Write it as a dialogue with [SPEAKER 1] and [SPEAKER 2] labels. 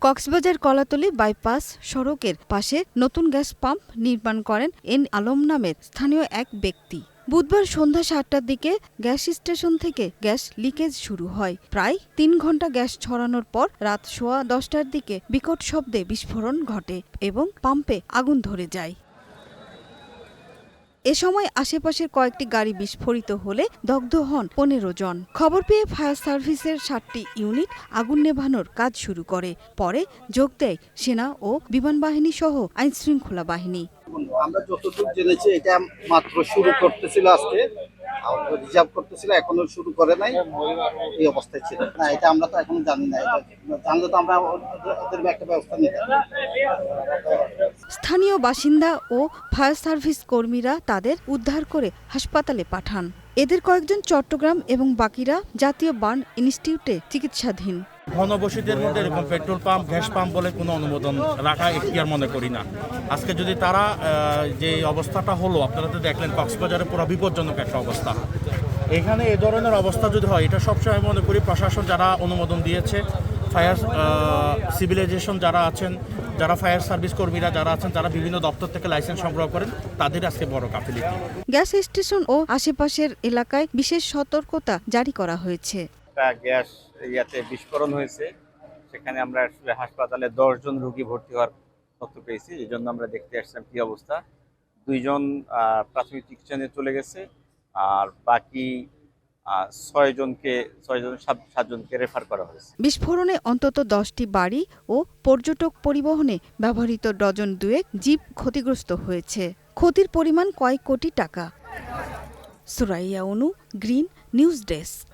[SPEAKER 1] Cox's Bazar Kolatoli bypass সড়কের পাশে নতুন গ্যাস পাম্প নির্মাণ করেন এন আলম নামের স্থানীয় এক ব্যক্তি। বুধবার সন্ধ্যা ৭টার দিকে গ্যাস স্টেশন থেকে গ্যাস লিকেজ শুরু হয়। প্রায় ৩ ঘণ্টা গ্যাস ছড়ানোর পর রাত ১০:১৫টার দিকে বিকট শব্দে বিস্ফোরণ ঘটে এবং পাম্পে আগুন ধরে যায়। এ সময় আশেপাশের কয়েকটি গাড়ি বিস্ফোরিত হলে দগ্ধ হন ১৫ জন। খবর পেয়ে ফায়ার সার্ভিসের ৭টি ইউনিট আগুন নেভানোর কাজ শুরু করে। পরে যোগ দেয় সেনা ও বিমান বাহিনী সহ আইনশৃঙ্খলা বাহিনী।
[SPEAKER 2] আমরা যতটুকু জেনেছি এটা মাত্র শুরু করতেছিল, আজকে রিজার্ভ করতেছিল, এখনো শুরু করে নাই, এই অবস্থায় ছিল না। এটা আমরা তো এখনো জানি না, জানলে তো আমরা ওদের একটা ব্যবস্থা নিতাম।
[SPEAKER 1] স্থানীয় বাসিন্দা ও ফায়ার সার্ভিস কর্মীরা তাদের উদ্ধার করে হাসপাতালে পাঠান। এদের কয়েকজন চট্টগ্রাম এবং বাকিরা জাতীয় বার্ন ইনস্টিটিউটে চিকিৎসাধীন।
[SPEAKER 3] ঘনবসতির মধ্যে এরকম পেট্রোল পাম্প, গ্যাস পাম্প বলে কোনো অনুমোদন রাখা এখতিয়ার মনে করি না। আজকে যদি তারা যে অবস্থাটা হলো, আপনারা তো দেখলেন কক্সবাজারে পুরো বিপজ্জনক একটা অবস্থা। এখানে এ ধরনের অবস্থা যদি হয়, এটা সবসময় মনে করি প্রশাসন যারা অনুমোদন দিয়েছে, ফায়ার সিভিলাইজেশন যারা আছেন, যারা ফায়ার সার্ভিস কর্মীরা যারা আছেন, যারা বিভিন্ন দপ্তর থেকে লাইসেন্স সংগ্রহ করেন, তাদের আজকে বড় গাফিলতি।
[SPEAKER 1] গ্যাস স্টেশন ও আশেপাশের এলাকায় বিশেষ সতর্কতা জারি করা হয়েছে।
[SPEAKER 4] গ্যাস বিস্ফোরণ হয়েছে, সেখানে আমরা আসলে হাসপাতালে ১০ জন রোগী ভর্তি হওয়ার তথ্য পেয়েছি। এই জন্য আমরা দেখতে আসলাম কি অবস্থা। 2 জন প্রাথমিক চিকিৎসা নিয়ে চলে গেছে, আর বাকি 7 জনকে রেফার করা হয়েছে।
[SPEAKER 1] বিস্ফোরণে অন্তত 10টি বাড়ি ও পর্যটক পরিবহনে ব্যবহৃত ডজন 2 জিপ ক্ষতিগ্রস্ত হয়েছে। ক্ষতির পরিমাণ কয়েক কোটি টাকা। সুরাইয়া অনু, গ্রিন নিউজ ডেস্ক।